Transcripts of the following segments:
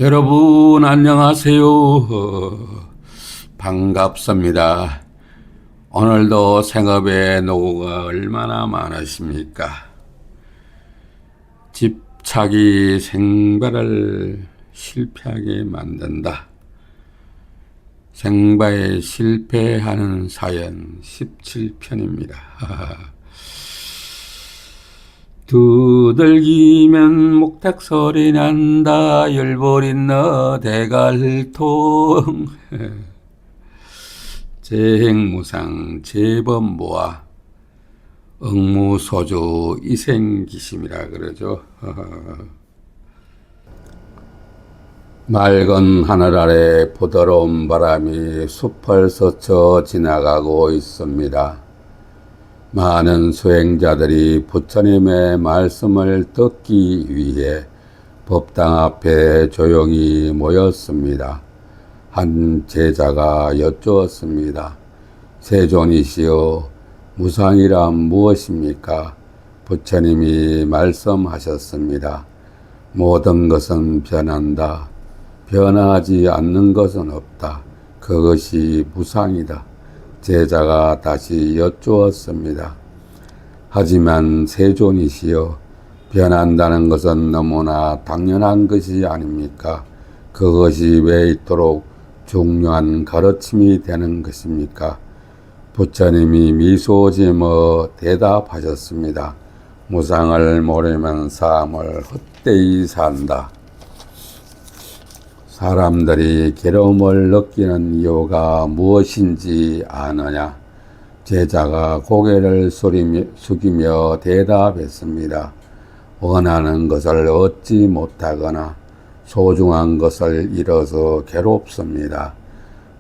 여러분 안녕하세요. 반갑습니다. 오늘도 생업에 노고가 얼마나 많으십니까? 집착이 생발을 실패하게 만든다. 생바에 실패하는 사연 17편입니다. 두들기면 목탁 소리 난다. 열버린 너 대갈통. 재행무상 재범모아 응무소주 이생기심이라 그러죠. 맑은 하늘 아래 부드러운 바람이 숲을 스쳐 지나가고 있습니다. 많은 수행자들이 부처님의 말씀을 듣기 위해 법당 앞에 조용히 모였습니다. 한 제자가 여쭈었습니다. 세존이시여, 무상이란 무엇입니까? 부처님이 말씀하셨습니다. 모든 것은 변한다. 변하지 않는 것은 없다. 그것이 무상이다. 제자가 다시 여쭈었습니다. 하지만 세존이시여, 변한다는 것은 너무나 당연한 것이 아닙니까? 그것이 왜 이토록 중요한 가르침이 되는 것입니까? 부처님이 미소 지으며 대답하셨습니다. 무상을 모르면 삶을 헛되이 산다. 사람들이 괴로움을 느끼는 이유가 무엇인지 아느냐? 제자가 고개를 숙이며 대답했습니다. 원하는 것을 얻지 못하거나 소중한 것을 잃어서 괴롭습니다.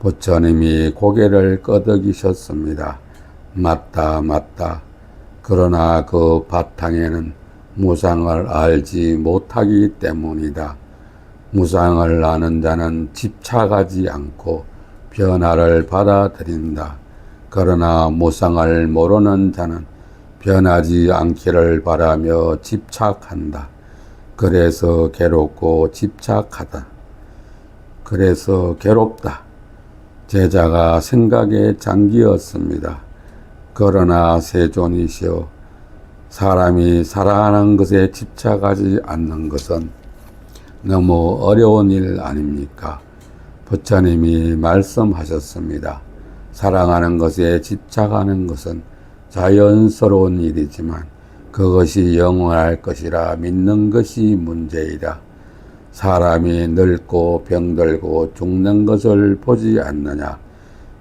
부처님이 고개를 끄덕이셨습니다. 맞다. 그러나 그 바탕에는 무상을 알지 못하기 때문이다. 무상을 아는 자는 집착하지 않고 변화를 받아들인다. 그러나 무상을 모르는 자는 변하지 않기를 바라며 집착한다. 그래서 괴롭고 집착하다. 그래서 괴롭다. 제자가 생각에 잠기었습니다. 그러나 세존이시여, 사람이 살아가는 것에 집착하지 않는 것은 너무 어려운 일 아닙니까? 부처님이 말씀하셨습니다. 사랑하는 것에 집착하는 것은 자연스러운 일이지만 그것이 영원할 것이라 믿는 것이 문제이다. 사람이 늙고 병들고 죽는 것을 보지 않느냐?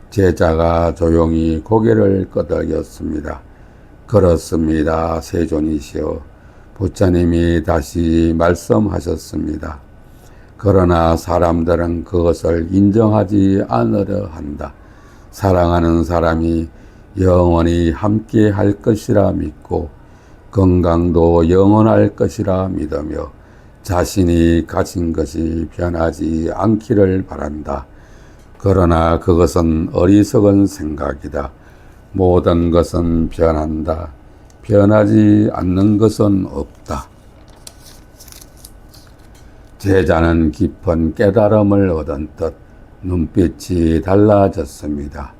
제자가 조용히 고개를 끄덕였습니다. 그렇습니다. 세존이시여. 부처님이 다시 말씀하셨습니다. 그러나 사람들은 그것을 인정하지 않으려 한다. 사랑하는 사람이 영원히 함께 할 것이라 믿고 건강도 영원할 것이라 믿으며 자신이 가진 것이 변하지 않기를 바란다. 그러나 그것은 어리석은 생각이다. 모든 것은 변한다. 변하지 않는 것은 없다. 제자는 깊은 깨달음을 얻은 듯 눈빛이 달라졌습니다.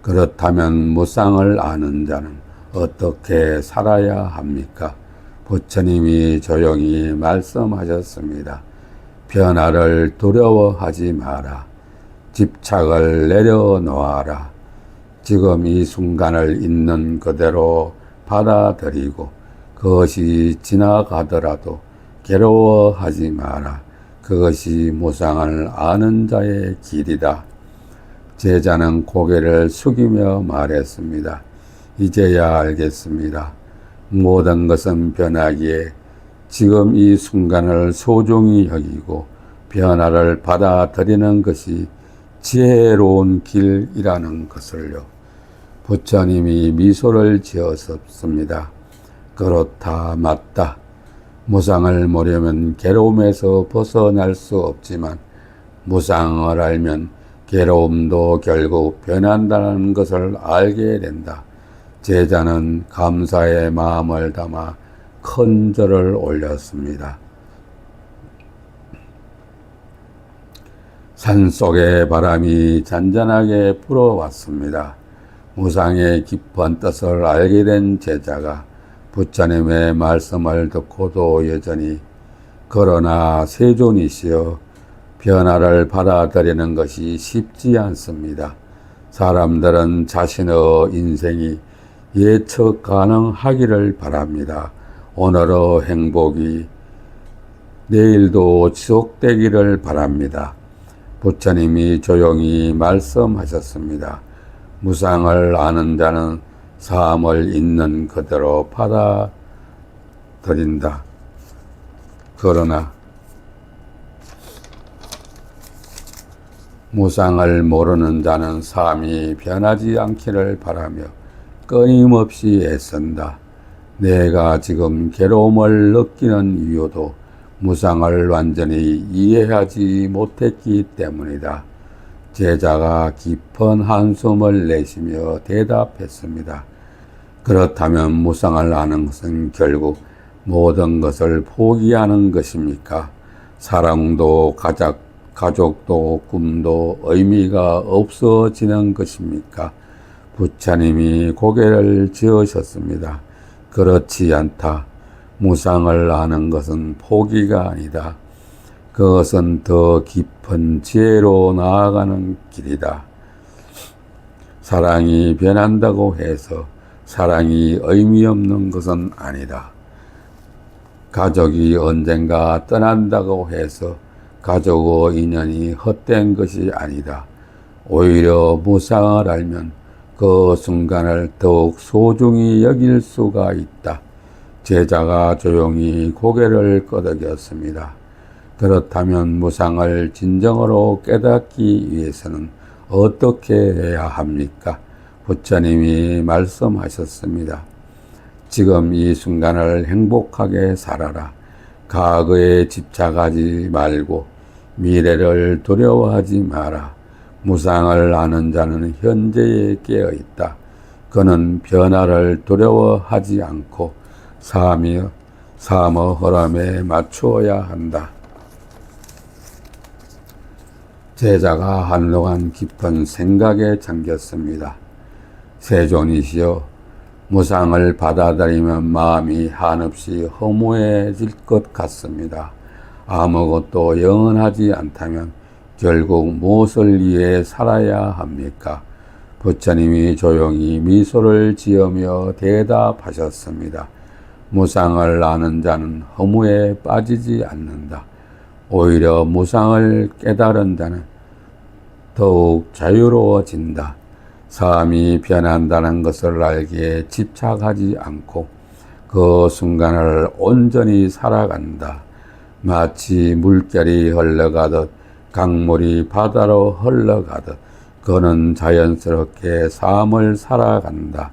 그렇다면 무상을 아는 자는 어떻게 살아야 합니까? 부처님이 조용히 말씀하셨습니다. 변화를 두려워하지 마라. 집착을 내려놓아라. 지금 이 순간을 있는 그대로 받아들이고 그것이 지나가더라도 괴로워하지 마라. 그것이 무상을 아는 자의 길이다. 제자는 고개를 숙이며 말했습니다. 이제야 알겠습니다. 모든 것은 변하기에 지금 이 순간을 소중히 여기고 변화를 받아들이는 것이 지혜로운 길이라는 것을요. 부처님이 미소를 지었습니다. 그렇다, 맞다. 무상을 모르면 괴로움에서 벗어날 수 없지만 무상을 알면 괴로움도 결국 변한다는 것을 알게 된다. 제자는 감사의 마음을 담아 큰 절을 올렸습니다. 산속의 바람이 잔잔하게 불어왔습니다. 무상의 깊은 뜻을 알게 된 제자가 부처님의 말씀을 듣고도 여전히 그러나 세존이시여 변화를 받아들이는 것이 쉽지 않습니다. 사람들은 자신의 인생이 예측 가능하기를 바랍니다. 오늘의 행복이 내일도 지속되기를 바랍니다. 부처님이 조용히 말씀하셨습니다. 무상을 아는 자는 삶을 있는 그대로 받아들인다. 그러나 무상을 모르는 자는 삶이 변하지 않기를 바라며 끊임없이 애쓴다. 내가 지금 괴로움을 느끼는 이유도 무상을 완전히 이해하지 못했기 때문이다. 제자가 깊은 한숨을 내쉬며 대답했습니다. 그렇다면 무상을 아는 것은 결국 모든 것을 포기하는 것입니까? 사랑도 가족도 꿈도 의미가 없어지는 것입니까? 부처님이 고개를 지으셨습니다. 그렇지 않다. 무상을 아는 것은 포기가 아니다. 그것은 더 깊은 지혜로 나아가는 길이다. 사랑이 변한다고 해서 사랑이 의미 없는 것은 아니다. 가족이 언젠가 떠난다고 해서 가족의 인연이 헛된 것이 아니다. 오히려 무상을 알면 그 순간을 더욱 소중히 여길 수가 있다. 제자가 조용히 고개를 끄덕였습니다. 그렇다면 무상을 진정으로 깨닫기 위해서는 어떻게 해야 합니까? 부처님이 말씀하셨습니다. 지금 이 순간을 행복하게 살아라. 과거에 집착하지 말고 미래를 두려워하지 마라. 무상을 아는 자는 현재에 깨어있다. 그는 변화를 두려워하지 않고 삶의 흐름에 맞추어야 한다. 제자가 한동안 깊은 생각에 잠겼습니다. 세존이시여, 무상을 받아들이면 마음이 한없이 허무해질 것 같습니다. 아무것도 영원하지 않다면 결국 무엇을 위해 살아야 합니까? 부처님이 조용히 미소를 지으며 대답하셨습니다. 무상을 아는 자는 허무에 빠지지 않는다. 오히려 무상을 깨달은 자는 더욱 자유로워진다. 삶이 변한다는 것을 알기에 집착하지 않고 그 순간을 온전히 살아간다. 마치 물결이 흘러가듯 강물이 바다로 흘러가듯 그는 자연스럽게 삶을 살아간다.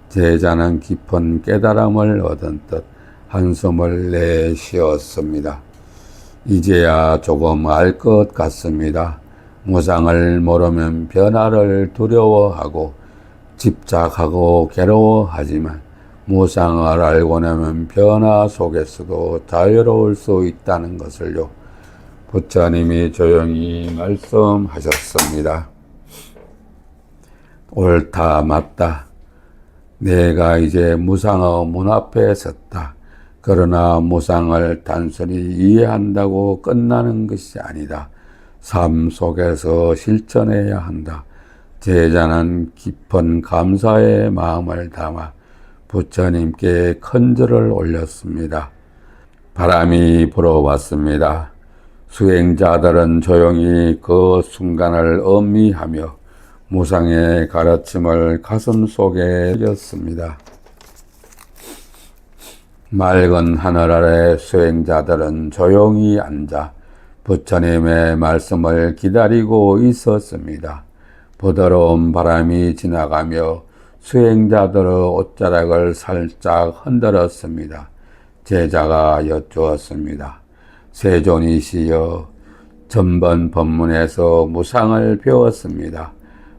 제자는 깊은 깨달음을 얻은 듯 한숨을 내쉬었습니다. 이제야 조금 알 것 같습니다. 무상을 모르면 변화를 두려워하고 집착하고 괴로워하지만 무상을 알고 나면 변화 속에서도 자유로울 수 있다는 것을요. 부처님이 조용히 말씀하셨습니다. 옳다, 맞다. 내가 이제 무상의 문 앞에 섰다. 그러나 무상을 단순히 이해한다고 끝나는 것이 아니다. 삶 속에서 실천해야 한다. 제자는 깊은 감사의 마음을 담아 부처님께 큰절을 올렸습니다. 바람이 불어왔습니다. 수행자들은 조용히 그 순간을 음미하며 무상의 가르침을 가슴 속에 새겼습니다. 맑은 하늘 아래 수행자들은 조용히 앉아 부처님의 말씀을 기다리고 있었습니다. 부드러운 바람이 지나가며 수행자들의 옷자락을 살짝 흔들었습니다. 제자가 여쭈었습니다. 세존이시여, 전번 법문에서 무상을 배웠습니다.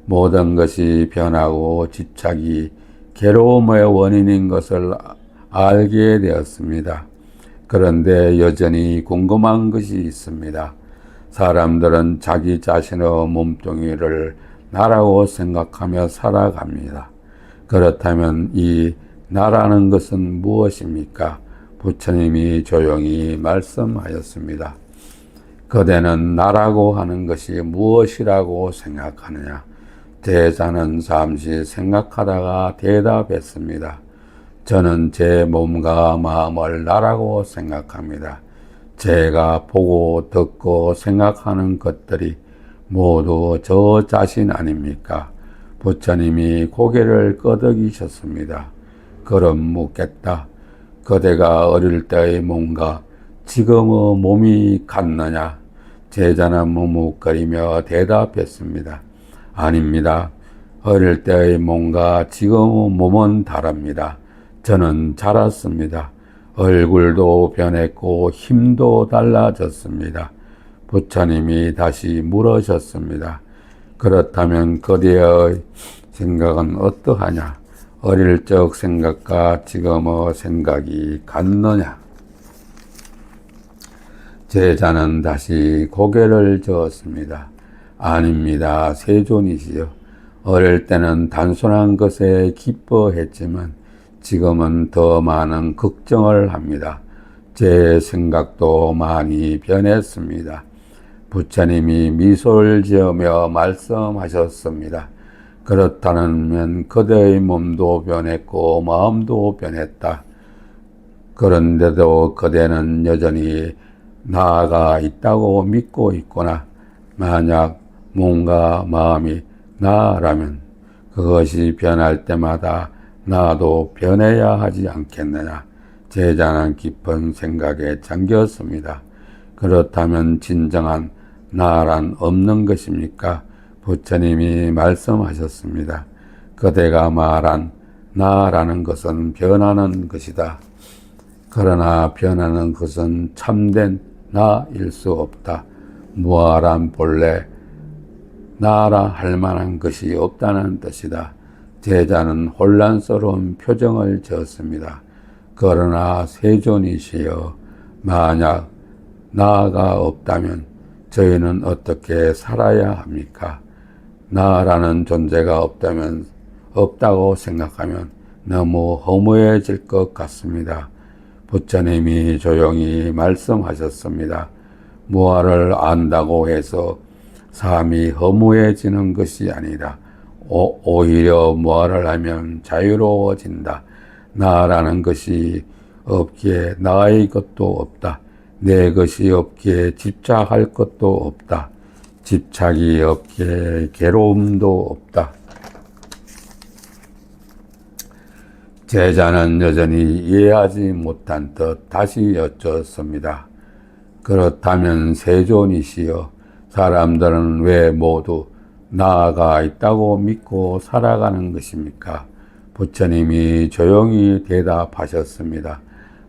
모든 것이 변하고 집착이 괴로움의 원인인 것을 알게 되었습니다. 그런데 여전히 궁금한 것이 있습니다. 사람들은 자기 자신의 몸뚱이를 나라고 생각하며 살아갑니다. 그렇다면 이 나라는 것은 무엇입니까? 부처님이 조용히 말씀하였습니다. 그대는 나라고 하는 것이 무엇이라고 생각하느냐? 제자는 잠시 생각하다가 대답했습니다. 저는 제 몸과 마음을 나라고 생각합니다. 제가 보고 듣고 생각하는 것들이 모두 저 자신 아닙니까? 부처님이 고개를 끄덕이셨습니다. 그럼 묻겠다. 그대가 어릴 때의 몸과 지금의 몸이 같느냐? 제자는 머뭇거리며 대답했습니다. 아닙니다. 어릴 때의 몸과 지금의 몸은 다릅니다. 저는 자랐습니다. 얼굴도 변했고 힘도 달라졌습니다. 부처님이 다시 물으셨습니다. 그렇다면 그대의 생각은 어떠하냐? 어릴 적 생각과 지금의 생각이 같느냐? 제자는 다시 고개를 저었습니다. 아닙니다. 세존이시여. 어릴 때는 단순한 것에 기뻐했지만 지금은 더 많은 걱정을 합니다. 제 생각도 많이 변했습니다. 부처님이 미소를 지으며 말씀하셨습니다. 그렇다면 그대의 몸도 변했고 마음도 변했다. 그런데도 그대는 여전히 나가 있다고 믿고 있구나. 만약 몸과 마음이 나라면 그것이 변할 때마다 나도 변해야 하지 않겠느냐. 제자는 깊은 생각에 잠겼습니다. 그렇다면 진정한 나란 없는 것입니까? 부처님이 말씀하셨습니다. 그대가 말한 나라는 것은 변하는 것이다. 그러나 변하는 것은 참된 나일 수 없다. 무아란 본래 나라 할 만한 것이 없다는 뜻이다. 제자는 혼란스러운 표정을 지었습니다. 그러나 세존이시여, 만약 나가 없다면 저희는 어떻게 살아야 합니까? 나라는 존재가 없다고 생각하면 너무 허무해질 것 같습니다. 부처님이 조용히 말씀하셨습니다. 무아를 안다고 해서 삶이 허무해지는 것이 아니라 오히려 무아를 하면 자유로워진다. 나라는 것이 없기에 나의 것도 없다. 내 것이 없기에 집착할 것도 없다. 집착이 없기에 괴로움도 없다. 제자는 여전히 이해하지 못한 듯 다시 여쭙습니다. 그렇다면 세존이시여, 사람들은 왜 모두 나아가 있다고 믿고 살아가는 것입니까? 부처님이 조용히 대답하셨습니다.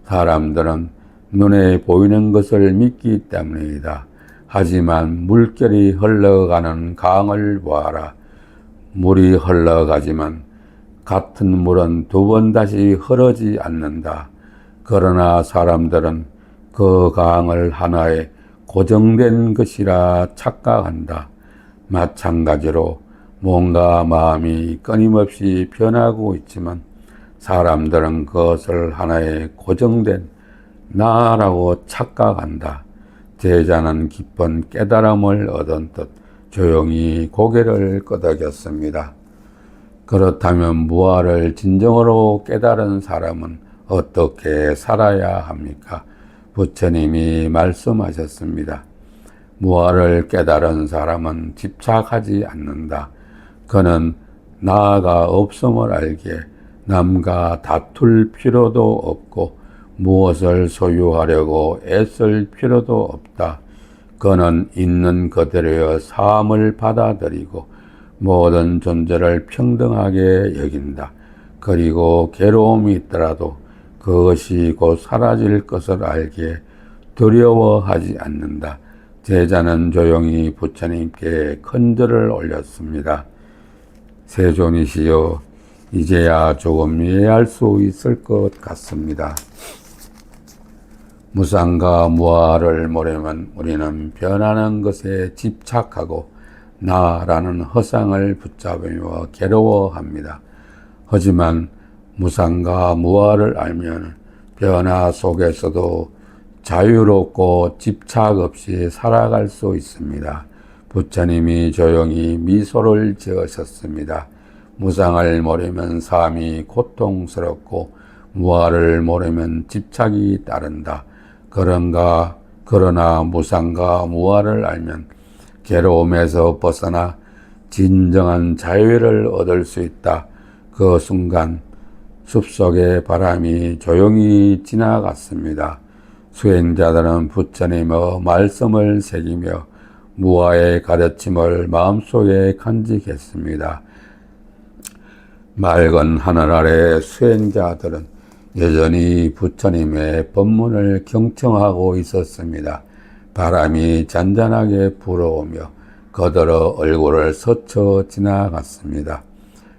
사람들은 눈에 보이는 것을 믿기 때문이다. 하지만 물결이 흘러가는 강을 보아라. 물이 흘러가지만 같은 물은 두 번 다시 흐르지 않는다. 그러나 사람들은 그 강을 하나의 고정된 것이라 착각한다. 마찬가지로 몸과 마음이 끊임없이 변하고 있지만 사람들은 그것을 하나의 고정된 나라고 착각한다. 제자는 깊은 깨달음을 얻은 듯 조용히 고개를 끄덕였습니다. 그렇다면 무아를 진정으로 깨달은 사람은 어떻게 살아야 합니까? 부처님이 말씀하셨습니다. 무아를 깨달은 사람은 집착하지 않는다. 그는 나가 없음을 알기에 남과 다툴 필요도 없고 무엇을 소유하려고 애쓸 필요도 없다. 그는 있는 그대로의 삶을 받아들이고 모든 존재를 평등하게 여긴다. 그리고 괴로움이 있더라도 그것이 곧 사라질 것을 알기에 두려워하지 않는다. 제자는 조용히 부처님께 큰절을 올렸습니다. 세존이시여, 이제야 조금 이해할 수 있을 것 같습니다. 무상과 무아를 모르면 우리는 변하는 것에 집착하고 나라는 허상을 붙잡으며 괴로워합니다. 하지만 무상과 무아를 알면 변화 속에서도 자유롭고 집착 없이 살아갈 수 있습니다. 부처님이 조용히 미소를 지으셨습니다. 무상을 모르면 삶이 고통스럽고 무아를 모르면 집착이 따른다. 그러나 무상과 무아를 알면 괴로움에서 벗어나 진정한 자유를 얻을 수 있다. 그 순간 숲속의 바람이 조용히 지나갔습니다. 수행자들은 부처님의 말씀을 새기며 무아의 가르침을 마음속에 간직했습니다. 맑은 하늘 아래 수행자들은 여전히 부처님의 법문을 경청하고 있었습니다. 바람이 잔잔하게 불어오며 거들어 얼굴을 스쳐 지나갔습니다.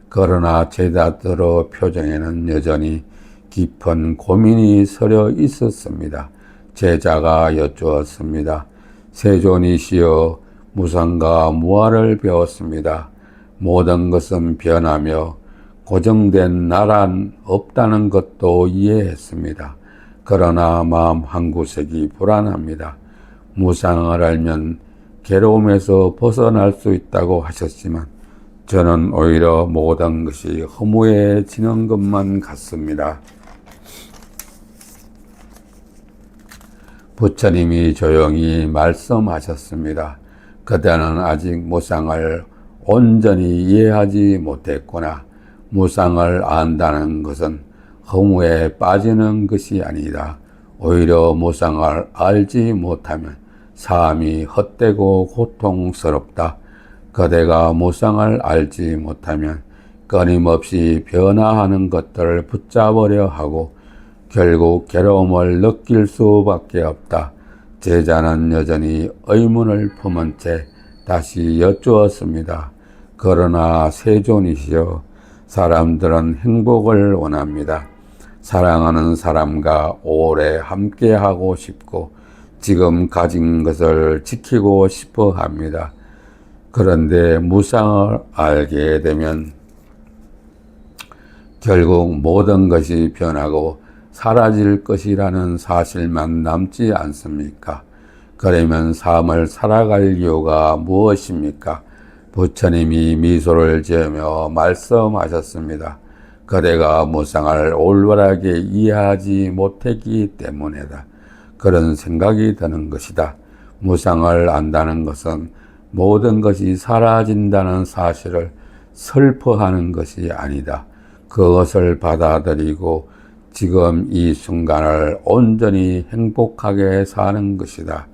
그러나 제자들의 표정에는 여전히 깊은 고민이 서려 있었습니다. 제자가 여쭈었습니다. 세존이시여, 무상과 무아를 배웠습니다. 모든 것은 변하며 고정된 나란 없다는 것도 이해했습니다. 그러나 마음 한구석이 불안합니다. 무상을 알면 괴로움에서 벗어날 수 있다고 하셨지만 저는 오히려 모든 것이 허무해지는 것만 같습니다. 부처님이 조용히 말씀하셨습니다. 그대는 아직 무상을 온전히 이해하지 못했구나. 무상을 안다는 것은 허무에 빠지는 것이 아니다. 오히려 무상을 알지 못하면 삶이 헛되고 고통스럽다. 그대가 무상을 알지 못하면 끊임없이 변화하는 것들을 붙잡으려 하고 결국 괴로움을 느낄 수밖에 없다. 제자는 여전히 의문을 품은 채 다시 여쭈었습니다. 그러나 세존이시여, 사람들은 행복을 원합니다. 사랑하는 사람과 오래 함께하고 싶고 지금 가진 것을 지키고 싶어 합니다. 그런데 무상을 알게 되면 결국 모든 것이 변하고 사라질 것이라는 사실만 남지 않습니까? 그러면 삶을 살아갈 이유가 무엇입니까? 부처님이 미소를 지으며 말씀하셨습니다. 그대가 무상을 올바르게 이해하지 못했기 때문이다. 그런 생각이 드는 것이다. 무상을 안다는 것은 모든 것이 사라진다는 사실을 슬퍼하는 것이 아니다. 그것을 받아들이고 지금 이 순간을 온전히 행복하게 사는 것이다.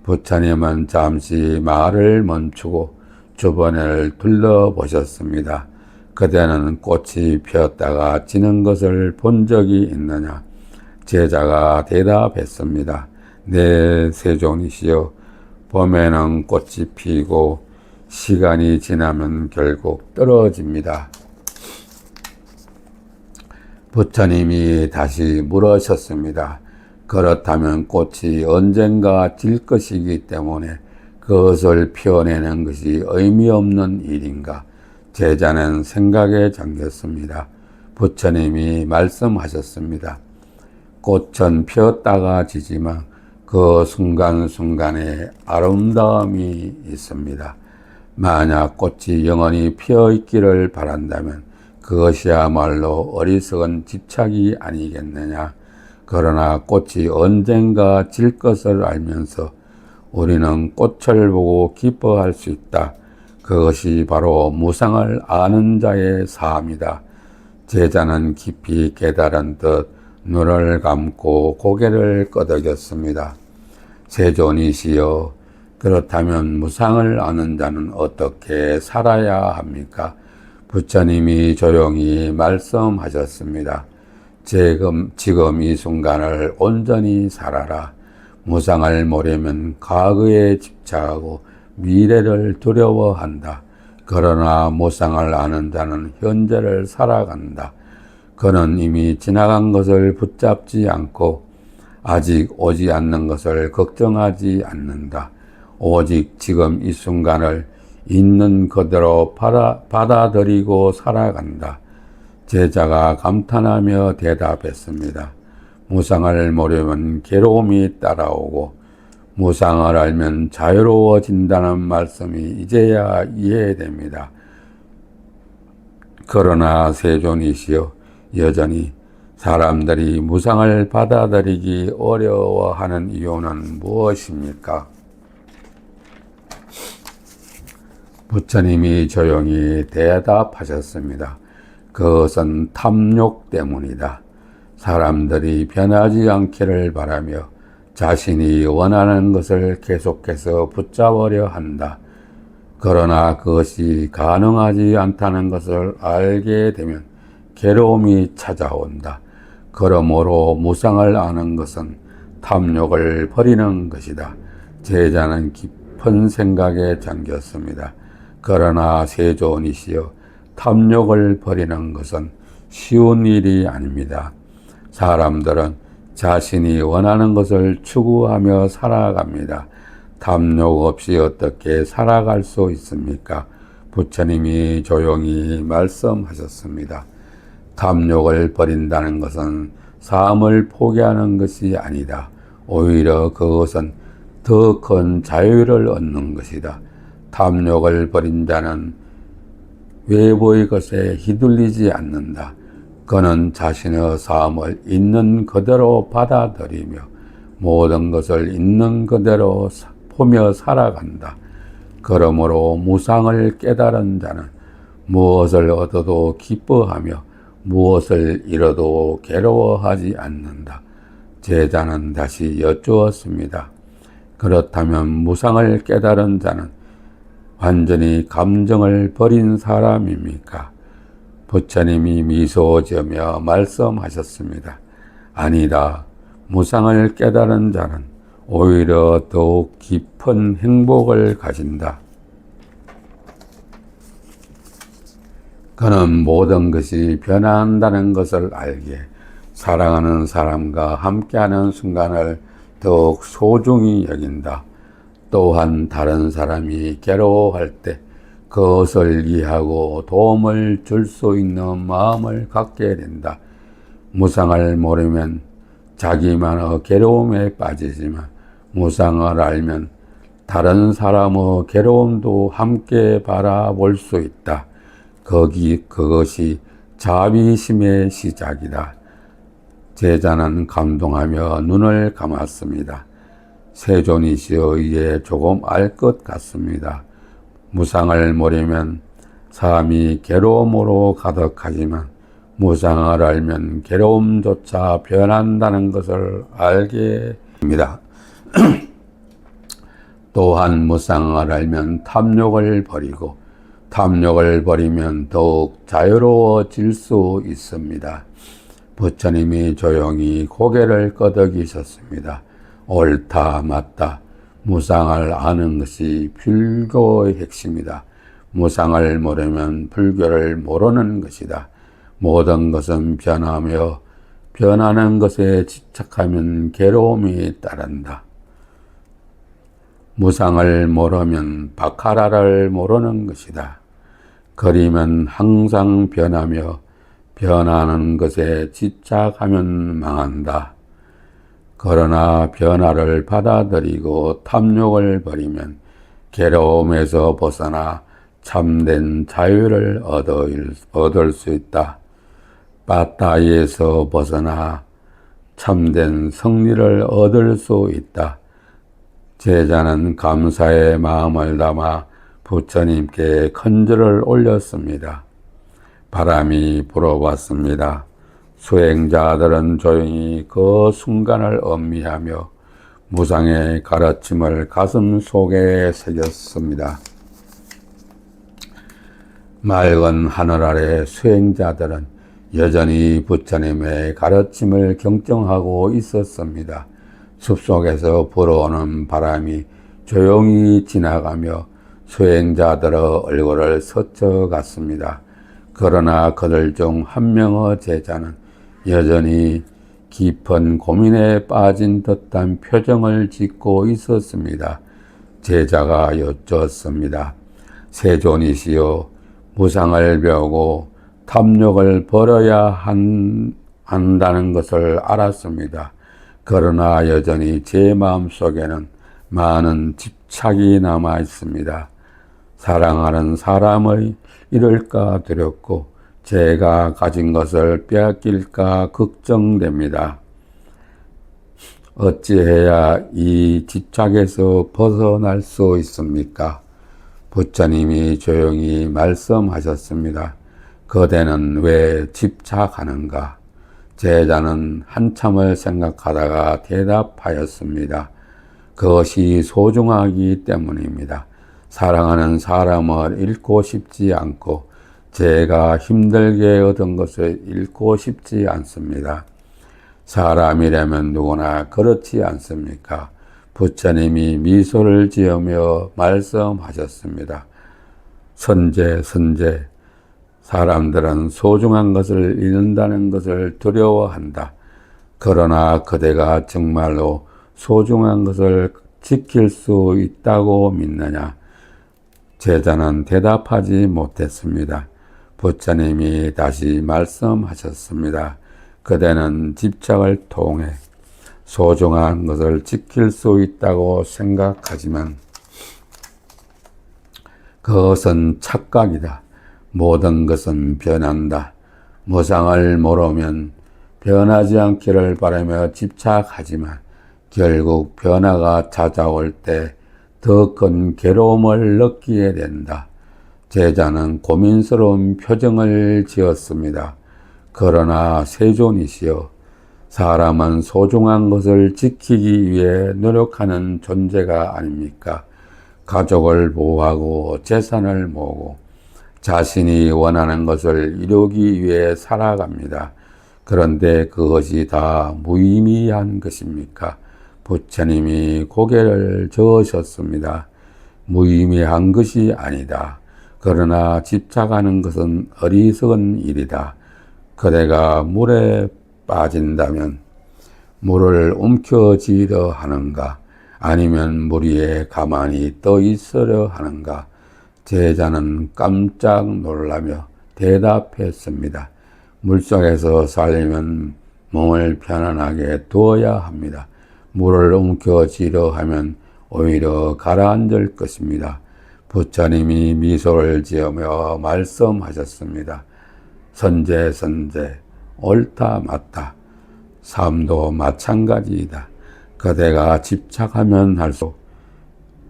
부처님은 잠시 말을 멈추고 주변을 둘러보셨습니다. 그대는 꽃이 피었다가 지는 것을 본 적이 있느냐? 제자가 대답했습니다. 네, 세존이시여. 봄에는 꽃이 피고 시간이 지나면 결국 떨어집니다. 부처님이 다시 물으셨습니다. 그렇다면 꽃이 언젠가 질 것이기 때문에 그것을 피워내는 것이 의미 없는 일인가? 제자는 생각에 잠겼습니다. 부처님이 말씀하셨습니다. 꽃은 피었다가 지지만 그 순간순간에 아름다움이 있습니다. 만약 꽃이 영원히 피어 있기를 바란다면 그것이야말로 어리석은 집착이 아니겠느냐. 그러나 꽃이 언젠가 질 것을 알면서 우리는 꽃을 보고 기뻐할 수 있다. 그것이 바로 무상을 아는 자의 삶이다. 제자는 깊이 깨달은 듯 눈을 감고 고개를 끄덕였습니다. 세존이시여, 그렇다면 무상을 아는 자는 어떻게 살아야 합니까? 부처님이 조용히 말씀하셨습니다. 지금 이 순간을 온전히 살아라. 무상을 모르면 과거에 집착하고 미래를 두려워한다. 그러나 무상을 아는 자는 현재를 살아간다. 그는 이미 지나간 것을 붙잡지 않고 아직 오지 않는 것을 걱정하지 않는다. 오직 지금 이 순간을 있는 그대로 받아들이고 살아간다. 제자가 감탄하며 대답했습니다. 무상을 모르면 괴로움이 따라오고 무상을 알면 자유로워진다는 말씀이 이제야 이해됩니다. 그러나 세존이시여, 여전히 사람들이 무상을 받아들이기 어려워하는 이유는 무엇입니까? 부처님이 조용히 대답하셨습니다. 그것은 탐욕 때문이다. 사람들이 변하지 않기를 바라며 자신이 원하는 것을 계속해서 붙잡으려 한다. 그러나 그것이 가능하지 않다는 것을 알게 되면 괴로움이 찾아온다. 그러므로 무상을 아는 것은 탐욕을 버리는 것이다. 제자는 깊은 생각에 잠겼습니다. 그러나 세존이시여, 탐욕을 버리는 것은 쉬운 일이 아닙니다. 사람들은 자신이 원하는 것을 추구하며 살아갑니다. 탐욕 없이 어떻게 살아갈 수 있습니까? 부처님이 조용히 말씀하셨습니다. 탐욕을 버린다는 것은 삶을 포기하는 것이 아니다. 오히려 그것은 더 큰 자유를 얻는 것이다. 탐욕을 버린 자는 외부의 것에 휘둘리지 않는다. 그는 자신의 삶을 있는 그대로 받아들이며 모든 것을 있는 그대로 보며 살아간다. 그러므로 무상을 깨달은 자는 무엇을 얻어도 기뻐하며 무엇을 잃어도 괴로워하지 않는다. 제자는 다시 여쭈었습니다. 그렇다면 무상을 깨달은 자는 완전히 감정을 버린 사람입니까? 부처님이 미소 지으며 말씀하셨습니다. 아니다. 무상을 깨달은 자는 오히려 더욱 깊은 행복을 가진다. 그는 모든 것이 변화한다는 것을 알기에 사랑하는 사람과 함께하는 순간을 더욱 소중히 여긴다. 또한 다른 사람이 괴로워할 때 그것을 이해하고 도움을 줄 수 있는 마음을 갖게 된다. 무상을 모르면 자기만의 괴로움에 빠지지만 무상을 알면 다른 사람의 괴로움도 함께 바라볼 수 있다. 그것이 자비심의 시작이다. 제자는 감동하며 눈을 감았습니다. 세존이시여, 이제 조금 알 것 같습니다. 무상을 모르면 삶이 괴로움으로 가득하지만 무상을 알면 괴로움조차 변한다는 것을 알게 됩니다. 또한 무상을 알면 탐욕을 버리고 탐욕을 버리면 더욱 자유로워질 수 있습니다. 부처님이 조용히 고개를 끄덕이셨습니다. 옳다, 맞다. 무상을 아는 것이 불교의 핵심이다. 무상을 모르면 불교를 모르는 것이다. 모든 것은 변하며 변하는 것에 집착하면 괴로움이 따른다. 무상을 모르면 바카라를 모르는 것이다. 그림은 항상 변하며 변하는 것에 집착하면 망한다. 그러나 변화를 받아들이고 탐욕을 버리면 괴로움에서 벗어나 참된 자유를 얻을 수 있다. 빠따이에서 벗어나 참된 승리를 얻을 수 있다. 제자는 감사의 마음을 담아 부처님께 큰절을 올렸습니다. 바람이 불어왔습니다. 수행자들은 조용히 그 순간을 음미하며 무상의 가르침을 가슴 속에 새겼습니다. 맑은 하늘 아래 수행자들은 여전히 부처님의 가르침을 경청하고 있었습니다. 숲속에서 불어오는 바람이 조용히 지나가며 수행자들의 얼굴을 스쳐갔습니다. 그러나 그들 중 한 명의 제자는 여전히 깊은 고민에 빠진 듯한 표정을 짓고 있었습니다. 제자가 여쭈었습니다. 세존이시여, 무상을 배우고 탐욕을 버려야 한다는 것을 알았습니다. 그러나 여전히 제 마음속에는 많은 집착이 남아 있습니다. 사랑하는 사람을 잃을까 두렵고 제가 가진 것을 빼앗길까 걱정됩니다. 어찌해야 이 집착에서 벗어날 수 있습니까? 부처님이 조용히 말씀하셨습니다. 그대는 왜 집착하는가? 제자는 한참을 생각하다가 대답하였습니다. 그것이 소중하기 때문입니다. 사랑하는 사람을 잃고 싶지 않고 제가 힘들게 얻은 것을 잃고 싶지 않습니다. 사람이라면 누구나 그렇지 않습니까? 부처님이 미소를 지으며 말씀하셨습니다. 선제, 사람들은 소중한 것을 잃는다는 것을 두려워한다. 그러나 그대가 정말로 소중한 것을 지킬 수 있다고 믿느냐? 제자는 대답하지 못했습니다. 부처님이 다시 말씀하셨습니다. 그대는 집착을 통해 소중한 것을 지킬 수 있다고 생각하지만 그것은 착각이다. 모든 것은 변한다. 무상을 모르면 변하지 않기를 바라며 집착하지만 결국 변화가 찾아올 때 더 큰 괴로움을 느끼게 된다. 제자는 고민스러운 표정을 지었습니다. 그러나 세존이시여, 사람은 소중한 것을 지키기 위해 노력하는 존재가 아닙니까? 가족을 보호하고 재산을 모으고 자신이 원하는 것을 이루기 위해 살아갑니다. 그런데 그것이 다 무의미한 것입니까? 부처님이 고개를 저으셨습니다. 무의미한 것이 아니다. 그러나 집착하는 것은 어리석은 일이다. 그대가 물에 빠진다면 물을 움켜쥐려 하는가? 아니면 물 위에 가만히 떠 있으려 하는가? 제자는 깜짝 놀라며 대답했습니다. 물속에서 살려면 몸을 편안하게 두어야 합니다. 물을 움켜쥐려 하면 오히려 가라앉을 것입니다. 부처님이 미소를 지으며 말씀하셨습니다. 선제, 옳다 맞다. 삶도 마찬가지이다. 그대가 집착하면 할수록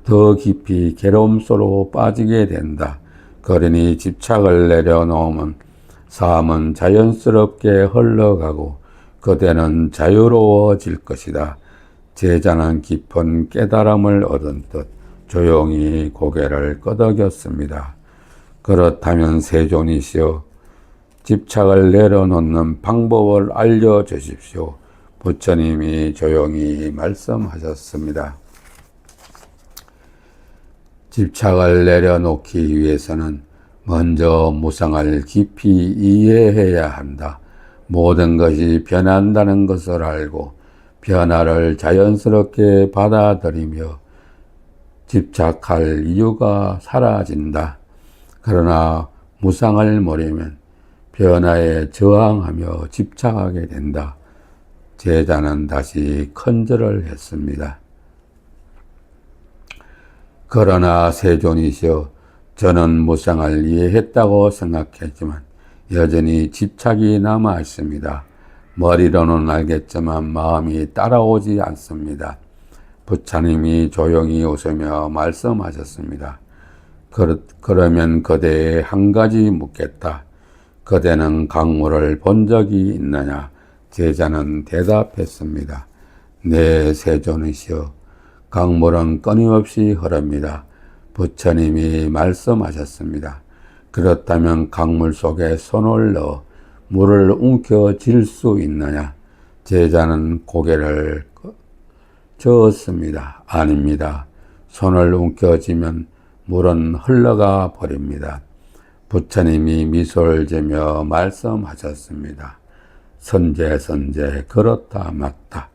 더 깊이 괴로움 속으로 빠지게 된다. 그러니 집착을 내려놓으면 삶은 자연스럽게 흘러가고 그대는 자유로워질 것이다. 제자는 깊은 깨달음을 얻은 듯 조용히 고개를 끄덕였습니다. 그렇다면 세존이시여, 집착을 내려놓는 방법을 알려주십시오. 부처님이 조용히 말씀하셨습니다. 집착을 내려놓기 위해서는 먼저 무상을 깊이 이해해야 한다. 모든 것이 변한다는 것을 알고 변화를 자연스럽게 받아들이며 집착할 이유가 사라진다. 그러나 무상을 모르면 변화에 저항하며 집착하게 된다. 제자는 다시 큰절을 했습니다. 그러나 세존이시여, 저는 무상을 이해했다고 생각했지만 여전히 집착이 남아 있습니다. 머리로는 알겠지만 마음이 따라오지 않습니다. 부처님이 조용히 웃으며 말씀하셨습니다. 그러면 그대에 한 가지 묻겠다. 그대는 강물을 본 적이 있느냐? 제자는 대답했습니다. 네, 세존이시여, 강물은 끊임없이 흐릅니다. 부처님이 말씀하셨습니다. 그렇다면 강물 속에 손을 넣어 물을 움켜쥘 수 있느냐? 제자는 고개를 저었습니다. 아닙니다. 손을 움켜쥐면 물은 흘러가 버립니다. 부처님이 미소를 지며 말씀하셨습니다. 선제 그렇다 맞다.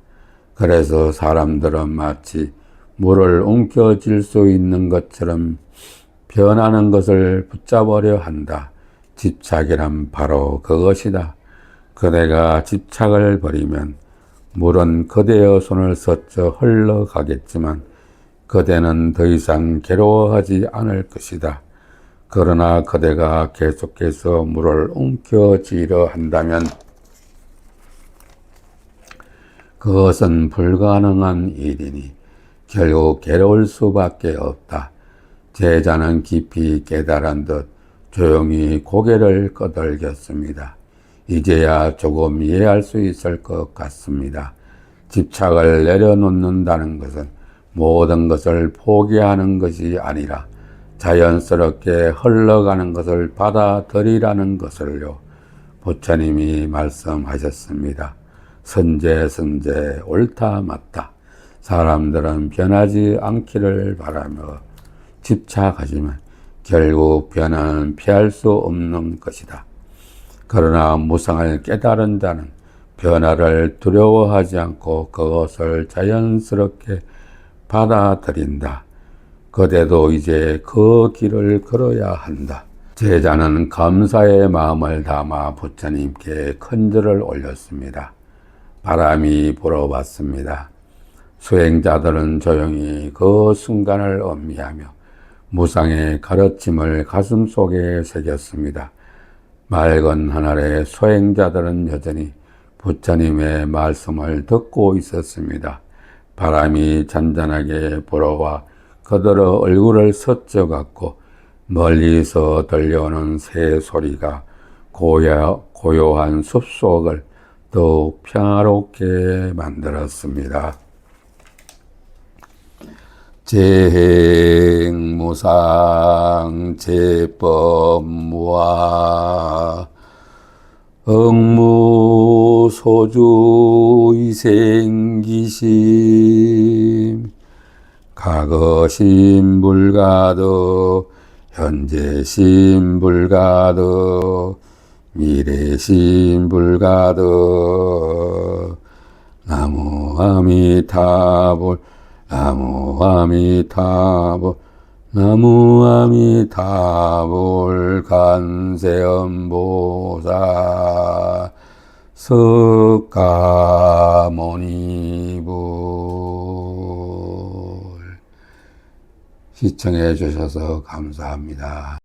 그래서 사람들은 마치 물을 움켜쥘 수 있는 것처럼 변하는 것을 붙잡으려 한다. 집착이란 바로 그것이다. 그대가 집착을 버리면 물은 그대의 손을 스쳐 흘러가겠지만 그대는 더 이상 괴로워하지 않을 것이다. 그러나 그대가 계속해서 물을 움켜쥐려 한다면 그것은 불가능한 일이니 결국 괴로울 수밖에 없다. 제자는 깊이 깨달은 듯 조용히 고개를 끄덕였습니다. 이제야 조금 이해할 수 있을 것 같습니다. 집착을 내려놓는다는 것은 모든 것을 포기하는 것이 아니라 자연스럽게 흘러가는 것을 받아들이라는 것을요. 부처님이 말씀하셨습니다. 선제 옳다 맞다. 사람들은 변하지 않기를 바라며 집착하지만 결국 변화는 피할 수 없는 것이다. 그러나 무상을 깨달은 자는 변화를 두려워하지 않고 그것을 자연스럽게 받아들인다. 그대도 이제 그 길을 걸어야 한다. 제자는 감사의 마음을 담아 부처님께 큰절을 올렸습니다. 바람이 불어왔습니다. 수행자들은 조용히 그 순간을 음미하며 무상의 가르침을 가슴속에 새겼습니다. 맑은 하늘에 수행자들은 여전히 부처님의 말씀을 듣고 있었습니다. 바람이 잔잔하게 불어와 그들의 얼굴을 스쳐갔고 멀리서 들려오는 새 소리가 고요한 숲속을 더욱 평화롭게 만들었습니다. 재행무상 제법무아 응무소주 이생기심 과거심 불가득 현재심 불가득 미래심 불가득 나무 아미타불 나무 아미타불 나무 아미타불 간세음보살 석가모니불. 시청해 주셔서 감사합니다.